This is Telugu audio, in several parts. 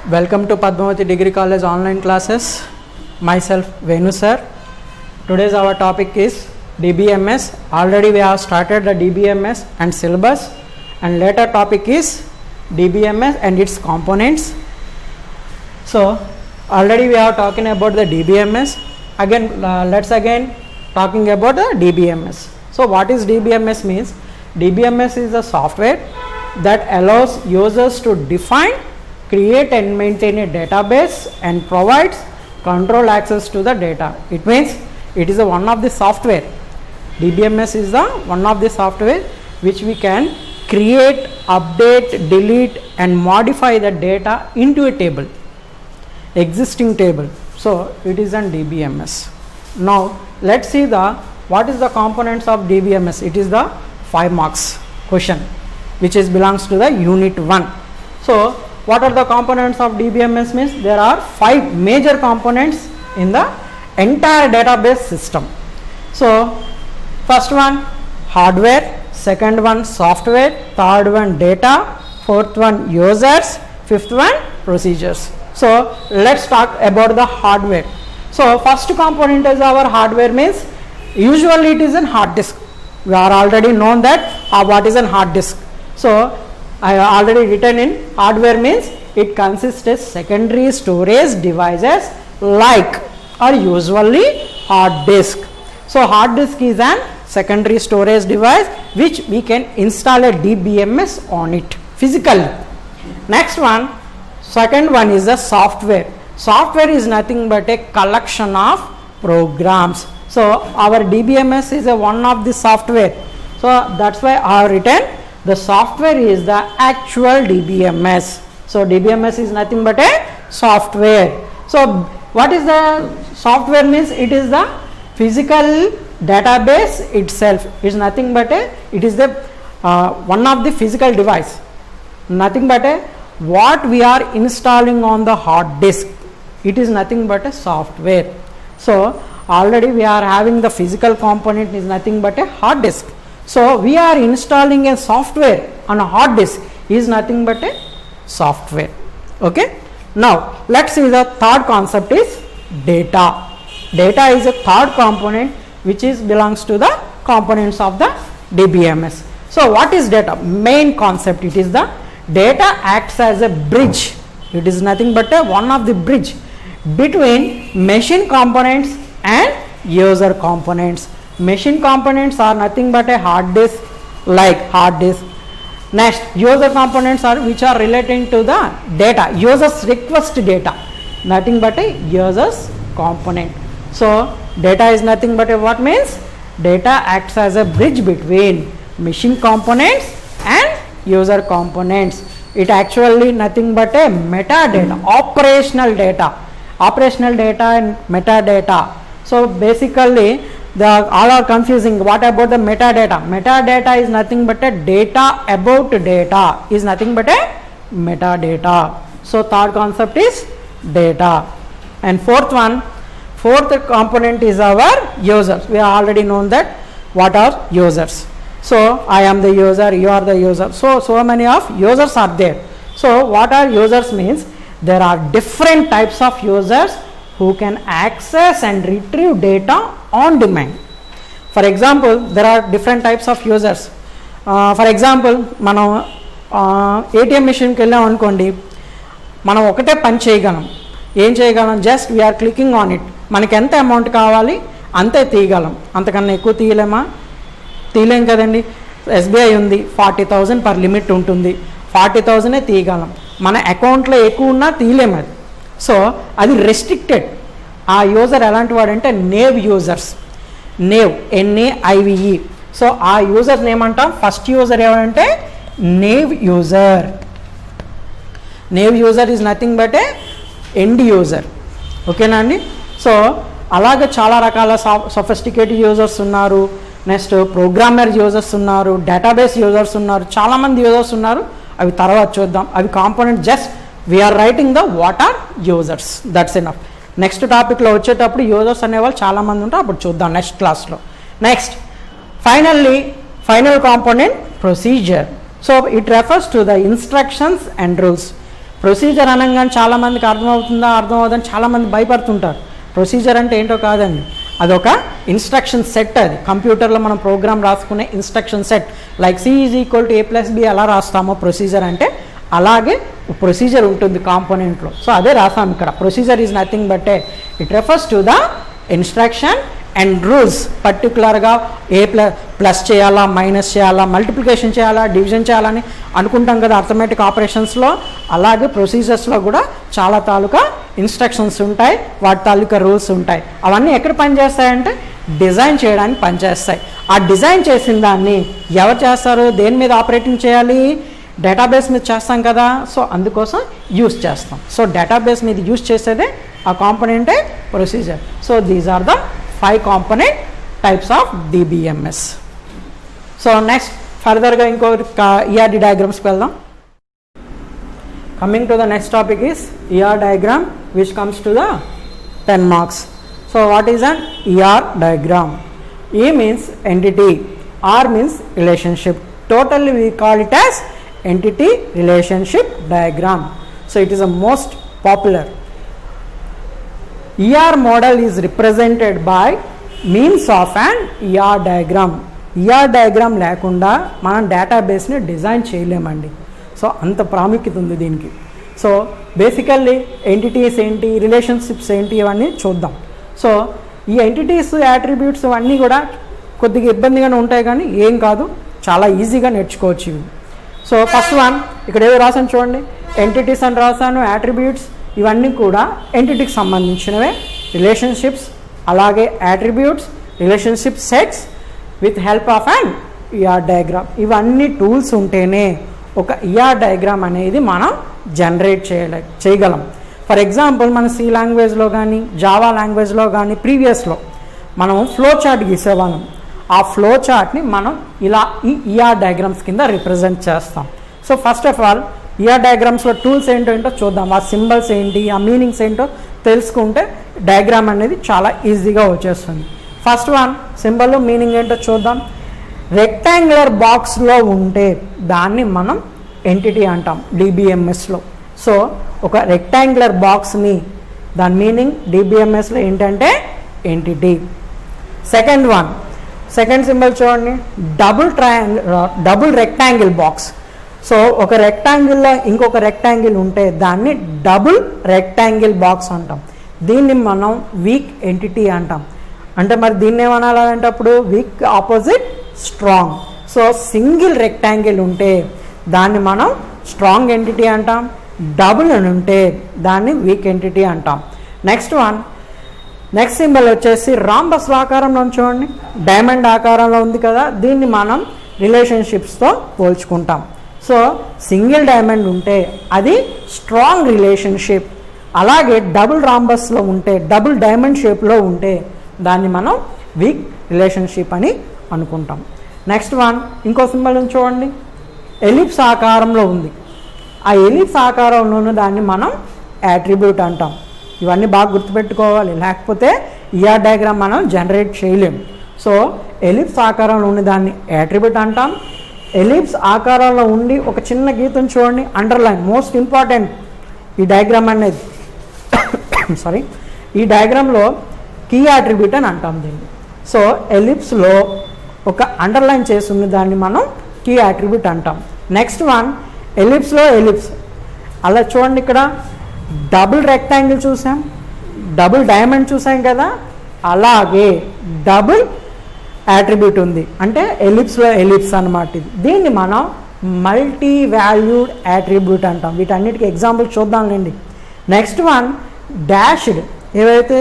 Welcome to Padmavati Degree College online classes. Myself Venu sir. Today's our topic is DBMS. Already we have started the DBMS and syllabus, and later topic is DBMS and its components. So already we are talking about the DBMS. Again let's again talking about the DBMS. So what is DBMS means? DBMS is a software that allows users to define, create and maintain a database and provides control access to the data. It means it is one of the software. DBMS is the one of the software which we can create, update, delete and modify the data into a table, existing table. So it is an DBMS. Now let's see what is the components of DBMS. It is the 5 marks question which belongs to the unit 1. So what are the components of DBMS means? There are 5 major components in the entire database system. So first one hardware, second one software, third one data, fourth one users, fifth one procedures. So let's talk about the hardware. So first component is our hardware means usually it is a hard disk. We are already known that what is a hard disk. So I already written in hardware means it consists of secondary storage devices like or usually hard disk. So hard disk is an secondary storage device which we can install a DBMS on it physically. Next one, second one is the software. Software is nothing but a collection of programs. So our DBMS is one of the software. So that's why I have written the software is the actual DBMS. So DBMS is nothing but a software. So what is the software means? It is the physical database itself. It is nothing but it is the one of the physical device. Nothing but what we are installing on the hard disk. It is nothing but a software. So already we are having the physical component is nothing but a hard disk. So we are installing a software on a hard disk is nothing but a software. Okay. Now let's see the third concept is data. Data is a third component which belongs to the components of the DBMS. So what is data? Main concept, it is the data acts as a bridge. It is nothing but one of the bridge between machine components and user components. Machine components are nothing but a hard disk, like hard disk. Next, user components are which are relating to the data, users request data, nothing but a users component. So data is nothing but a what means? Data acts as a bridge between machine components and user components. It actually nothing but a metadata, operational data and metadata. So basically all are confusing. What about the metadata? Metadata is nothing but a data about data is nothing but a metadata. So third concept is data. And fourth component is our users. We are already known that what are users. So I am the user, you are the user. So many of users are there. So what are users means? There are different types of users who can access and retrieve data on demand. For example, there are different types of users. For example, మనం ATM machine కి వెళ్ళాం అనుకోండి, మనం ఒకటే పని చేయగలం. ఏం చేయగలం? Just we're clicking on it. మనకి ఎంత అమౌంట్ కావాలి అంతే తీయగలం. అంతకన్నా ఎక్కువ తీయలేమా? తీయలేం కదండి. SBI ఉంది, 40,000 పర్ లిమిట్ ఉంటుంది. 40,000 తీయగలం. మన అకౌంట్లో ఎక్కువ ఉన్నా తీయలేము అది. సో అది రెస్ట్రిక్టెడ్. ఆ యూజర్ ఎలాంటి వాడంటే naive users, naive NAIVE. So ఆ యూజర్ని ఏమంటాం? ఫస్ట్ యూజర్ ఏమంటే naive user. Naive user is nothing but end user. ఓకేనా అండి? సో అలాగే చాలా రకాల సొఫిస్టికేటెడ్ యూజర్స్ ఉన్నారు. నెక్స్ట్ ప్రోగ్రామర్ యూజర్స్ ఉన్నారు, డేటాబేస్ యూజర్స్ ఉన్నారు, చాలామంది యూజర్స్ ఉన్నారు. అవి తర్వాత చూద్దాం. అవి component just we are writing the what are users, that's enough. Next టాపిక్లో వచ్చేటప్పుడు యూజర్స్ అనేవాళ్ళు చాలామంది ఉంటారు, అప్పుడు చూద్దాం నెక్స్ట్ క్లాస్లో. Next final component procedure. So it refers to the instructions and rules. Procedure అనగానే చాలామందికి అర్థమవుతుందా అర్థం అవుతుందని చాలామంది భయపడుతుంటారు. ప్రొసీజర్ అంటే ఏంటో కాదండి, అదొక ఇన్స్ట్రక్షన్ సెట్. అది కంప్యూటర్లో మనం ప్రోగ్రామ్ రాసుకునే instruction set. Like C = A+B ఎలా రాస్తామో ప్రొసీజర్ అంటే అలాగే ప్రొసీజర్ ఉంటుంది కాంపోనెంట్లో. సో అదే రాసాం ఇక్కడ. Procedure is nothing but it refers to the instruction and rules. పర్టికులర్గా ప్లస్ చేయాలా, మైనస్ చేయాలా, మల్టిప్లికేషన్ చేయాలా, డివిజన్ చేయాలని అనుకుంటాం కదా అర్థమెటిక్ ఆపరేషన్స్లో. అలాగే ప్రొసీజర్స్లో కూడా చాలా తాలూకా ఇన్స్ట్రక్షన్స్ ఉంటాయి, వాటి తాలూకా రూల్స్ ఉంటాయి. అవన్నీ ఎక్కడ పనిచేస్తాయంటే డిజైన్ చేయడానికి పనిచేస్తాయి. ఆ డిజైన్ చేసిన దాన్ని ఎవరు చేస్తారు, దేని మీద ఆపరేటింగ్ చేయాలి, డేటాబేస్ మీద చేస్తాం కదా. సో అందుకోసం యూస్ చేస్తాం. సో డేటాబేస్ మీద యూస్ చేసేదే ఆ కాంపోనెంటే procedure. So these are the 5 component types of DBMS. So next ఫర్దర్గా ఇంకో ERD డయాగ్రామ్స్కి వెళ్దాం. Coming to the next topic is ER diagram, which comes to the 10 marks. So what is an ER diagram? E means entity, R means relationship. Totally we call it as entity relationship diagram. So it is the most popular. ER model is represented by means of an ER diagram. ER diagram లేకుండా మనం డేటాబేస్ని డిజైన్ చేయలేమండి. సో అంత ప్రాముఖ్యత ఉంది దీనికి. సో బేసికల్లీ ఎంటిటీస్ ఏంటి, రిలేషన్షిప్స్ ఏంటి, ఇవన్నీ చూద్దాం. సో ఈ ఎంటిటీస్, యాట్రిబ్యూట్స్ అన్నీ కూడా కొద్దిగా ఇబ్బందిగానే ఉంటాయి, కానీ ఏం కాదు, చాలా ఈజీగా నేర్చుకోవచ్చు ఇవి. సో ఫస్ట్ వన్ ఇక్కడ ఏదో రాసాను చూడండి, ఎంటిటీస్ అని రాసాను, యాట్రిబ్యూట్స్ ఇవన్నీ కూడా ఎంటిటీకి సంబంధించినవే. రిలేషన్షిప్స్ అలాగే attributes, relationship sets with help of and ER diagram. ఇవన్నీ టూల్స్ ఉంటేనే ఒక ER డయాగ్రామ్ అనేది మనం జనరేట్ చేయగలం. ఫర్ ఎగ్జాంపుల్ మన C లాంగ్వేజ్లో కానీ జావా లాంగ్వేజ్లో కానీ ప్రీవియస్లో మనం ఫ్లో చార్ట్ గీసేవాళ్ళం. ఆ ఫ్లో చార్ట్ని మనం ఇలా ఈ ER డయాగ్రామ్స్ కింద రిప్రజెంట్ చేస్తాం. So first of all ER డయాగ్రామ్స్లో టూల్స్ ఏంటో చూద్దాం. ఆ సింబల్స్ ఏంటి, ఆ మీనింగ్స్ ఏంటో తెలుసుకుంటే డయాగ్రామ్ అనేది చాలా ఈజీగా వచ్చేస్తుంది. ఫస్ట్ వన్ సింబల్ మీనింగ్ ఏంటో చూద్దాం. రెక్టాంగులర్ బాక్స్లో ఉంటే దాన్ని మనం ఎంటిటీ అంటాం DBMSలో. సో ఒక రెక్టాంగులర్ బాక్స్ని దాని మీనింగ్ DBMSలో ఏంటంటే entity. Second one, second symbol చూడండి, డబుల్ రెక్టాంగిల్ బాక్స్. సో ఒక రెక్టాంగిల్లో ఇంకొక రెక్టాంగిల్ ఉంటే దాన్ని డబుల్ రెక్టాంగిల్ బాక్స్ అంటాం. దీన్ని మనం వీక్ ఎంటిటీ అంటాం. అంటే మరి దీన్ని ఏమనాలంటే అప్పుడు week opposite strong. So single rectangle ఉంటే దాన్ని మనం స్ట్రాంగ్ ఎంటిటీ అంటాం, డబుల్ అని ఉంటే దాన్ని వీక్ ఎంటిటీ అంటాం. నెక్స్ట్ వన్, నెక్స్ట్ సింబల్ వచ్చేసి రాంబస్ ఆకారంలో చూడండి, డైమండ్ ఆకారంలో ఉంది కదా, దీన్ని మనం రిలేషన్షిప్స్తో పోల్చుకుంటాం. సో సింగిల్ డైమండ్ ఉంటే అది స్ట్రాంగ్ రిలేషన్షిప్, అలాగే డబుల్ రాంబస్లో ఉంటే, డబుల్ డైమండ్ షేప్లో ఉంటే దాన్ని మనం వీక్ రిలేషన్షిప్ అని అనుకుంటాం. నెక్స్ట్ వన్, ఇంకో సింబల్ చూడండి, ఎలిప్స్ ఆకారంలో ఉంది. ఆ ఎలిప్స్ ఆకారంలోనూ దాన్ని మనం యాట్రిబ్యూట్ అంటాం. ఇవన్నీ బాగా గుర్తుపెట్టుకోవాలి, లేకపోతే ER డయాగ్రామ్ మనం జనరేట్ చేయలేం. సో ఎలిప్స్ ఆకారంలో ఉన్న దాన్ని యాట్రిబ్యూట్ అంటాం. ఎలిప్స్ ఆకారంలో ఉండి ఒక చిన్న గీతం చూడండి, అండర్లైన్, మోస్ట్ ఇంపార్టెంట్ ఈ డయాగ్రామ్ అనేది. సారీ, ఈ డయాగ్రామ్లో కీ యాట్రిబ్యూట్ అని అంటాం దీన్ని. సో ఎలిప్స్లో ఒక అండర్లైన్ చేసి ఉన్న దాన్ని మనం కీ యాట్రిబ్యూట్ అంటాం. నెక్స్ట్ వన్, ఎలిప్స్లో ఎలిప్స్ అలా చూడండి, ఇక్కడ డబుల్ రెక్టాంగిల్ చూసాం, డబుల్ డైమండ్ చూసాం కదా, అలాగే డబుల్ యాట్రిబ్యూట్ ఉంది, అంటే ఎలిప్స్లో ఎలిప్స్ అన్నమాట. ఇది దీన్ని మనం మల్టీ వాల్యూడ్ యాట్రిబ్యూట్ అంటాం. వీటన్నిటికీ ఎగ్జాంపుల్ చూద్దాంలేండి. నెక్స్ట్ వన్, డాష్డ్, ఏవైతే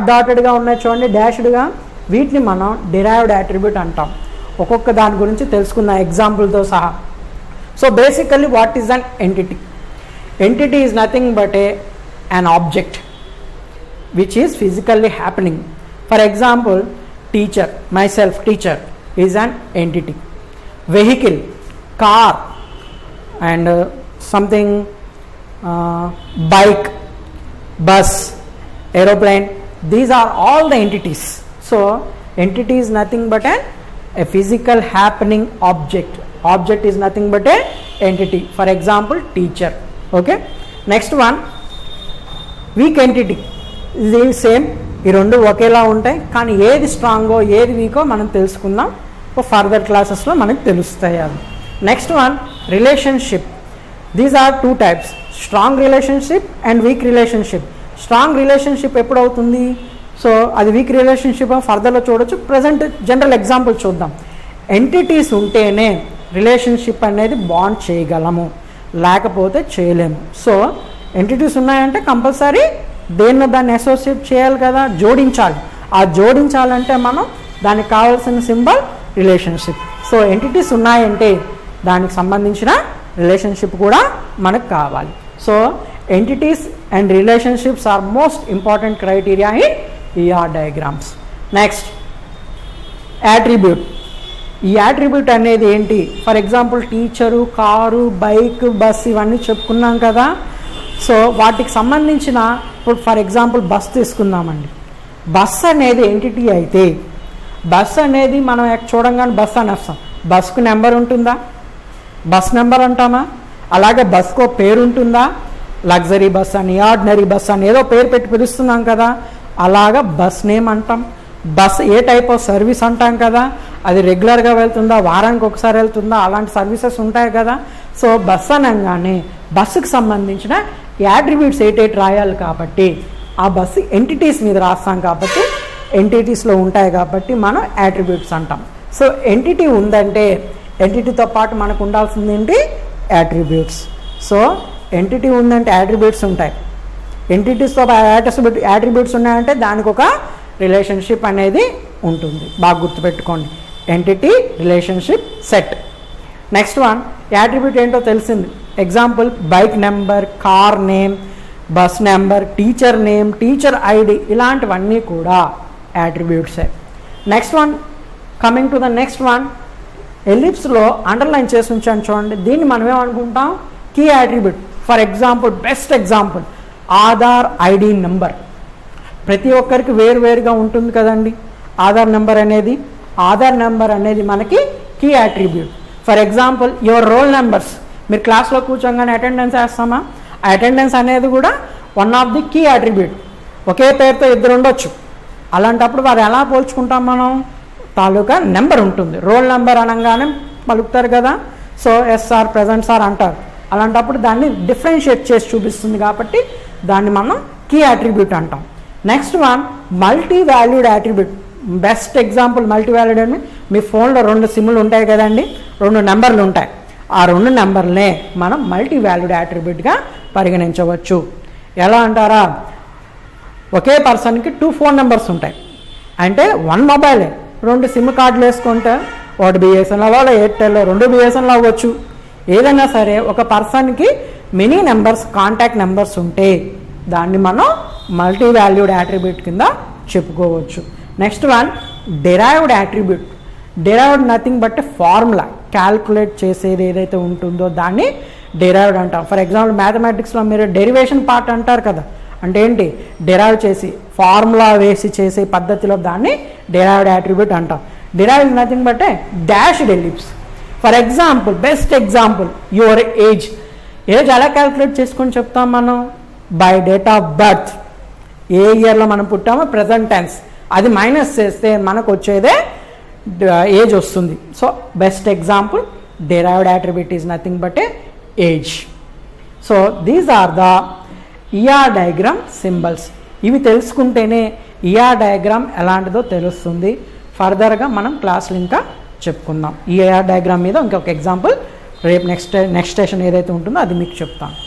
డాటెడ్గా ఉన్నాయో చూడండి డాష్డ్గా, వీటిని మనం డిరైవ్డ్ యాట్రిబ్యూట్ అంటాం. ఒక్కొక్క దాని గురించి తెలుసుకున్న ఎగ్జాంపుల్తో సహా. So basically what is an entity? Entity is nothing but an object which is physically happening. For example, teacher, myself, teacher is an entity. Vehicle, car, and something, bike, bus, aeroplane, these are all the entities. So entity is nothing but a physical happening object. Object is nothing but a entity. For example, teacher. Okay. Next one weak entity. ఇది సేమ్, ఈ రెండు ఒకేలా ఉంటాయి, కానీ ఏది స్ట్రాంగో ఏది వీకో మనం తెలుసుకుందాం. ఫర్దర్ క్లాసెస్లో మనకు తెలుస్తాయి అవి. Next one relationship. These are two types, strong relationship and weak relationship. Strong relationship ఎప్పుడు అవుతుంది, సో అది వీక్ రిలేషన్షిప్ ఫర్దర్లో చూడొచ్చు. ప్రజెంట్ జనరల్ ఎగ్జాంపుల్ చూద్దాం. ఎంటిటీస్ ఉంటేనే రిలేషన్షిప్ అనేది బాండ్ చేయగలము, లేకపోతే చేయలేము. సో ఎంటిటీస్ ఉన్నాయంటే కంపల్సరీ దాన్ని అసోసియేట్ చేయాలి కదా, జోడించాలి. ఆ జోడించాలంటే మనం దానికి కావాల్సిన సింబల్ రిలేషన్షిప్. సో ఎంటిటీస్ ఉన్నాయంటే దానికి సంబంధించిన రిలేషన్షిప్ కూడా మనకు కావాలి. So entities and relationships are most important criteria in ER diagrams. Next attribute. ఈ యాట్రిబ్యూట్ అనేది ఏంటి, for example teacher, car, bike, bus ఇవన్నీ చెప్పుకున్నాం కదా. సో వాటికి సంబంధించిన, ఇప్పుడు ఫర్ ఎగ్జాంపుల్ బస్ తీసుకుందామండి. బస్ అనేది ఎంటిటీ అయితే, బస్ అనేది మనం చూడంగానే బస్ అనేస్తాం. బస్కు నెంబర్ ఉంటుందా, బస్ నెంబర్ అంటామా? అలాగే బస్కు పేరు ఉంటుందా, లగ్జరీ బస్ అని, ఆర్డినరీ బస్ అని ఏదో పేరు పెట్టి పిలుస్తున్నాం కదా. అలాగా బస్ నేమ్ అంటాం. Bus A type of service అంటాం కదా, అది రెగ్యులర్గా వెళ్తుందా, వారానికి ఒకసారి వెళ్తుందా, అలాంటి సర్వీసెస్ ఉంటాయి కదా. సో బస్ అనగానే బస్సుకు సంబంధించిన యాట్రిబ్యూట్స్ ఏటేటి రాయాలి కాబట్టి ఆ బస్సు ఎంటిటీస్ మీద రాస్తాం కాబట్టి ఎంటిటీస్లో ఉంటాయి కాబట్టి మనం యాట్రిబ్యూట్స్ అంటాం. సో ఎంటిటీ ఉందంటే ఎంటిటీతో పాటు మనకు ఉండాల్సింది ఏంటి, యాట్రిబ్యూట్స్. సో ఎంటిటీ ఉందంటే యాట్రిబ్యూట్స్ ఉంటాయి. ఎంటిటీస్తో యాట్రిబ్యూట్స్ ఉన్నాయంటే దానికి ఒక రిలేషన్షిప్ అనేది ఉంటుంది. బాగా గుర్తుపెట్టుకోండి, entity relationship set. Next one attribute ఏంటో తెలిసింది. Example bike number, car name, bus number, teacher name, teacher ID, ఇలాంటివన్నీ కూడా యాట్రిబ్యూట్సే. Next one, coming to the next one, ఎలిప్స్లో అండర్లైన్ చేసి ఉంచాను చూడండి. దీన్ని మనం ఏమనుకుంటాం, key attribute. For example, best example Aadhaar ID number. ప్రతి ఒక్కరికి వేరువేరుగా ఉంటుంది కదండి ఆధార్ నెంబర్ అనేది. ఆధార్ నెంబర్ అనేది మనకి key attribute. For example your roll numbers. మీరు క్లాస్లో కూర్చోగానే అటెండెన్స్ వేస్తామా, ఆ అటెండెన్స్ అనేది కూడా one of the key attribute. ఒకే పేరుతో ఇద్దరు ఉండొచ్చు, అలాంటప్పుడు వారు ఎలా పోల్చుకుంటాం మనం, తాలూకా నెంబర్ ఉంటుంది. రోల్ నెంబర్ అనగానే పలుకుతారు కదా, సో ఎస్ఆర్ ప్రజెంట్ సార్ అంటారు. అలాంటప్పుడు దాన్ని డిఫరెన్షియేట్ చేసి చూపిస్తుంది కాబట్టి దాన్ని మనం కీ యాట్రిబ్యూట్ అంటాం. Next one multi valued attribute. Best example multi valued అని, మీ ఫోన్లో 2 సిమ్లు ఉంటాయి కదండి, 2 నెంబర్లు ఉంటాయి. ఆ 2 నెంబర్లనే మనం మల్టీ వాల్యూడ్ యాట్రిబ్యూట్గా పరిగణించవచ్చు. ఎలా అంటారా, ఒకే పర్సన్కి 2 ఫోన్ నెంబర్స్ ఉంటాయి అంటే 1 మొబైలే. 2 సిమ్ కార్డులు వేసుకుంటే ఒకటి బిఎస్ఎన్ఎల్ అవ్వాలి, ఎయిర్టెల్, 2 బిఎస్ఎన్ఎల్ అవ్వచ్చు. ఏదైనా సరే ఒక పర్సన్కి మెనీ నెంబర్స్, కాంటాక్ట్ నెంబర్స్ ఉంటే దాన్ని మనం మల్టీ వాల్యూడ్ యాట్రిబ్యూట్ కింద చెప్పుకోవచ్చు. Next one derived attribute. Derived nothing but formula, calculate చేసేది ఏదైతే ఉంటుందో దాన్ని డెరైవ్డ్ అంటాం. ఫర్ ఎగ్జాంపుల్ మ్యాథమెటిక్స్లో మీరు డెరివేషన్ పార్ట్ అంటారు కదా, అంటే ఏంటి, డెరైవ్ చేసి ఫార్ములా వేసి చేసే పద్ధతిలో దాన్ని డెరైవ్డ్ యాట్రిబ్యూట్ అంటాం. Derived nothing but dashed ellipse. For example, best example your age. Age ఎలా క్యాల్కులేట్ చేసుకొని చెప్తాం మనం, బై డేట్ ఆఫ్ బర్త్. ఏ ఇయర్లో మనం పుట్టామో ప్రెజెంట్ టెన్స్, అది మైనస్ చేస్తే మనకు వచ్చేదే ఏజ్ వస్తుంది. So best example derived attribute is nothing but age. So these are the ER diagram symbols. ఇవి తెలుసుకుంటేనే ఈఆర్ డయాగ్రామ్ ఎలాంటిదో తెలుస్తుంది. ఫర్దర్గా మనం క్లాసులు ఇంకా చెప్పుకుందాం. ఈఆర్ డయాగ్రామ్ మీద ఇంకొక ఎగ్జాంపుల్ రేపు నెక్స్ట్ స్టేషన్ ఏదైతే ఉంటుందో అది మీకు చెప్తాను.